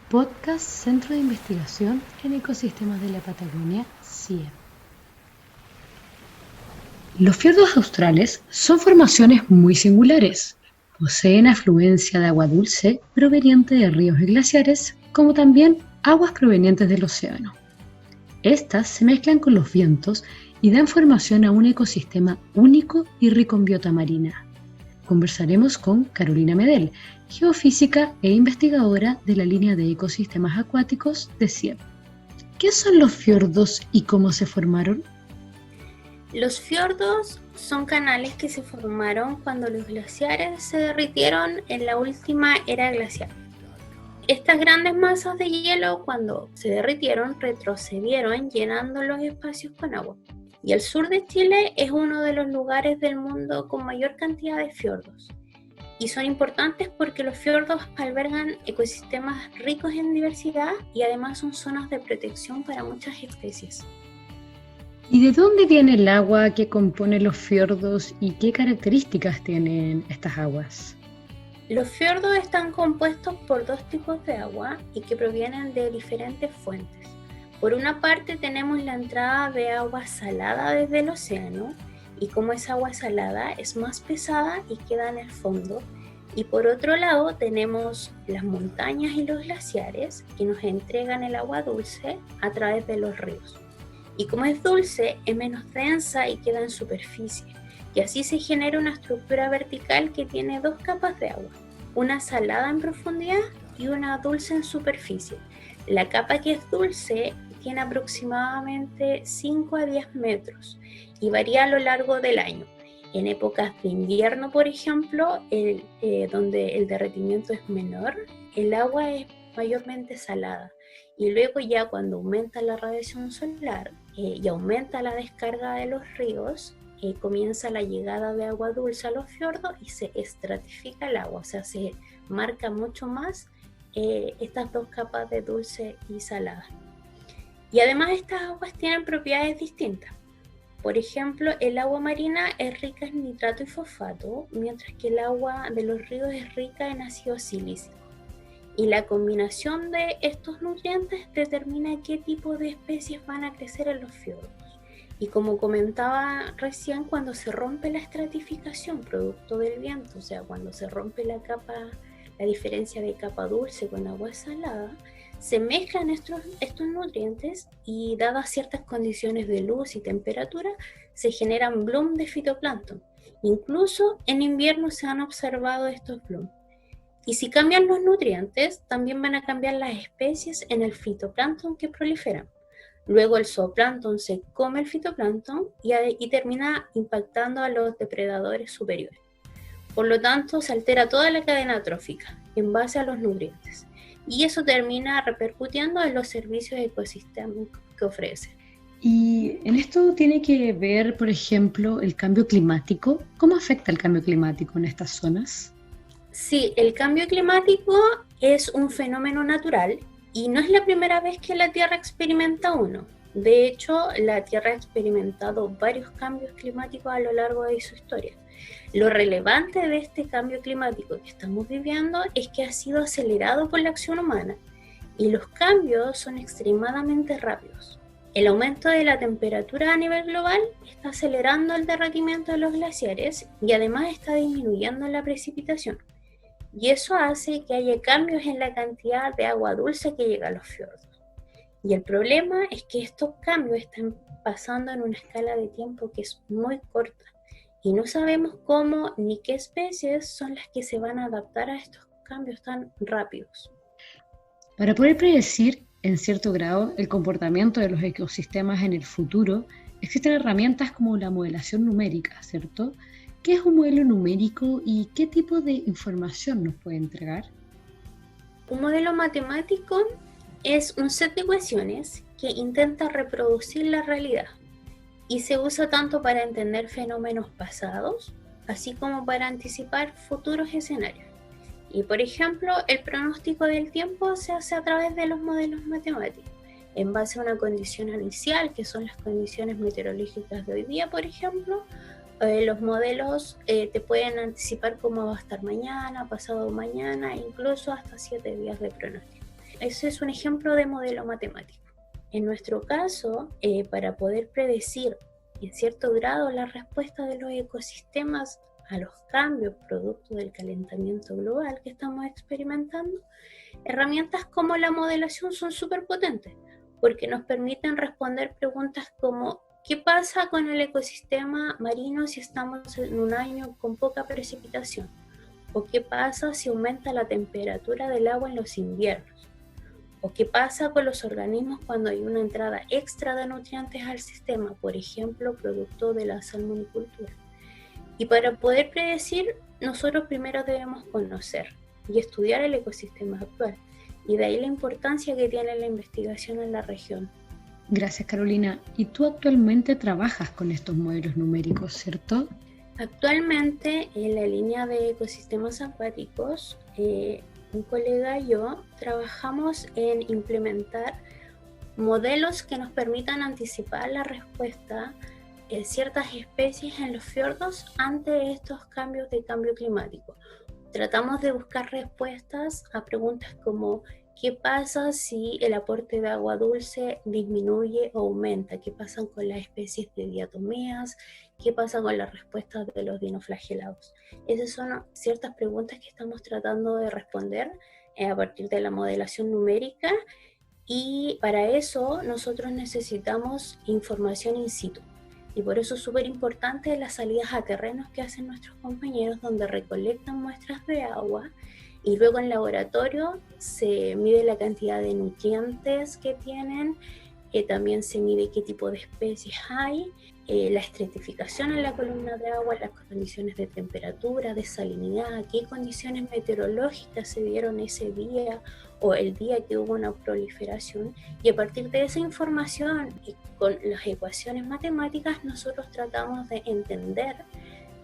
Podcast Centro de Investigación en Ecosistemas de la Patagonia, CIEP. Los fiordos australes son formaciones muy singulares. Poseen afluencia de agua dulce proveniente de ríos y glaciares, como también aguas provenientes del océano. Estas se mezclan con los vientos y dan formación a un ecosistema único y rico en biota marina. Conversaremos con Carolina Medel, geofísica e investigadora de la línea de ecosistemas acuáticos de CIEP. ¿Qué son los fiordos y cómo se formaron? Los fiordos son canales que se formaron cuando los glaciares se derritieron en la última era glacial. Estas grandes masas de hielo, cuando se derritieron, retrocedieron llenando los espacios con agua. Y el sur de Chile es uno de los lugares del mundo con mayor cantidad de fiordos. Y son importantes porque los fiordos albergan ecosistemas ricos en diversidad y además son zonas de protección para muchas especies. ¿Y de dónde viene el agua que compone los fiordos y qué características tienen estas aguas? Los fiordos están compuestos por dos tipos de agua y que provienen de diferentes fuentes. Por una parte tenemos la entrada de agua salada desde el océano, y como esa agua salada es más pesada y queda en el fondo. Y por otro lado tenemos las montañas y los glaciares que nos entregan el agua dulce a través de los ríos. Y como es dulce, es menos densa y queda en superficie. Y así se genera una estructura vertical que tiene dos capas de agua, una salada en profundidad y una dulce en superficie. La capa que es dulce tiene aproximadamente 5 a 10 metros y varía a lo largo del año. En épocas de invierno, por ejemplo, donde el derretimiento es menor, el agua es mayormente salada. Y luego ya cuando aumenta la radiación solar y aumenta la descarga de los ríos, comienza la llegada de agua dulce a los fiordos y se estratifica el agua, o sea, se marca mucho más estas dos capas de dulce y salada. Y además estas aguas tienen propiedades distintas. Por ejemplo, el agua marina es rica en nitrato y fosfato, mientras que el agua de los ríos es rica en ácido silícico. Y la combinación de estos nutrientes determina qué tipo de especies van a crecer en los fiordos. Y como comentaba recién, cuando se rompe la estratificación producto del viento, o sea, cuando se rompe la diferencia de capa dulce con agua salada, se mezclan estos nutrientes y dadas ciertas condiciones de luz y temperatura, se generan bloom de fitoplancton. Incluso en invierno se han observado estos bloom. Y si cambian los nutrientes, también van a cambiar las especies en el fitoplancton que proliferan. Luego el zooplancton se come el fitoplancton y termina impactando a los depredadores superiores. Por lo tanto, se altera toda la cadena trófica en base a los nutrientes. Y eso termina repercutiendo en los servicios ecosistémicos que ofrece. Y en esto tiene que ver, por ejemplo, el cambio climático. ¿Cómo afecta el cambio climático en estas zonas? Sí, el cambio climático es un fenómeno natural y no es la primera vez que la Tierra experimenta uno. De hecho, la Tierra ha experimentado varios cambios climáticos a lo largo de su historia. Lo relevante de este cambio climático que estamos viviendo es que ha sido acelerado por la acción humana y los cambios son extremadamente rápidos. El aumento de la temperatura a nivel global está acelerando el derretimiento de los glaciares y además está disminuyendo la precipitación. Y eso hace que haya cambios en la cantidad de agua dulce que llega a los fiordos. Y el problema es que estos cambios están pasando en una escala de tiempo que es muy corta y no sabemos cómo ni qué especies son las que se van a adaptar a estos cambios tan rápidos. Para poder predecir, en cierto grado, el comportamiento de los ecosistemas en el futuro, existen herramientas como la modelación numérica, ¿cierto? ¿Qué es un modelo numérico y qué tipo de información nos puede entregar? Un modelo matemático es un set de ecuaciones que intenta reproducir la realidad y se usa tanto para entender fenómenos pasados, así como para anticipar futuros escenarios. Y por ejemplo, el pronóstico del tiempo se hace a través de los modelos matemáticos, en base a una condición inicial, que son las condiciones meteorológicas de hoy día, por ejemplo. Los modelos te pueden anticipar cómo va a estar mañana, pasado mañana, incluso hasta 7 días de pronóstico. Ese es un ejemplo de modelo matemático. En nuestro caso, para poder predecir en cierto grado la respuesta de los ecosistemas a los cambios producto del calentamiento global que estamos experimentando, herramientas como la modelación son súper potentes porque nos permiten responder preguntas como ¿qué pasa con el ecosistema marino si estamos en un año con poca precipitación? ¿O qué pasa si aumenta la temperatura del agua en los inviernos? ¿O qué pasa con los organismos cuando hay una entrada extra de nutrientes al sistema, por ejemplo, producto de la salmonicultura? Y para poder predecir, nosotros primero debemos conocer y estudiar el ecosistema actual. Y de ahí la importancia que tiene la investigación en la región. Gracias, Carolina. Y tú actualmente trabajas con estos modelos numéricos, ¿cierto? Actualmente, en la línea de ecosistemas acuáticos, un colega y yo trabajamos en implementar modelos que nos permitan anticipar la respuesta de ciertas especies en los fiordos ante estos cambios de cambio climático. Tratamos de buscar respuestas a preguntas como ¿qué pasa si el aporte de agua dulce disminuye o aumenta? ¿Qué pasa con las especies de diatomeas? ¿Qué pasa con las respuestas de los dinoflagelados? Esas son ciertas preguntas que estamos tratando de responder a partir de la modelación numérica, y para eso nosotros necesitamos información in situ. Y por eso es súper importante las salidas a terrenos que hacen nuestros compañeros, donde recolectan muestras de agua y luego en laboratorio se mide la cantidad de nutrientes que tienen, también se mide qué tipo de especies hay, la estratificación en la columna de agua, las condiciones de temperatura, de salinidad, qué condiciones meteorológicas se dieron ese día o el día que hubo una proliferación, y a partir de esa información y con las ecuaciones matemáticas nosotros tratamos de entender,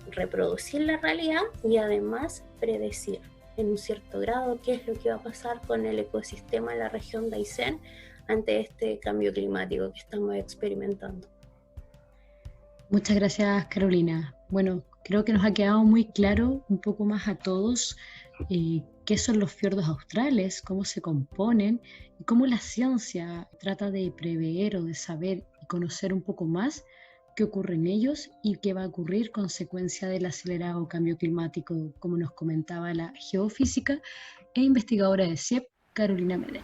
reproducir la realidad y además predecir en un cierto grado qué es lo que va a pasar con el ecosistema en la región de Aysén ante este cambio climático que estamos experimentando. Muchas gracias, Carolina. Bueno, creo que nos ha quedado muy claro un poco más a todos qué son los fiordos australes, cómo se componen y cómo la ciencia trata de prever o de saber y conocer un poco más qué ocurre en ellos y qué va a ocurrir consecuencia del acelerado cambio climático, como nos comentaba la geofísica e investigadora de CIEP, Carolina Medel.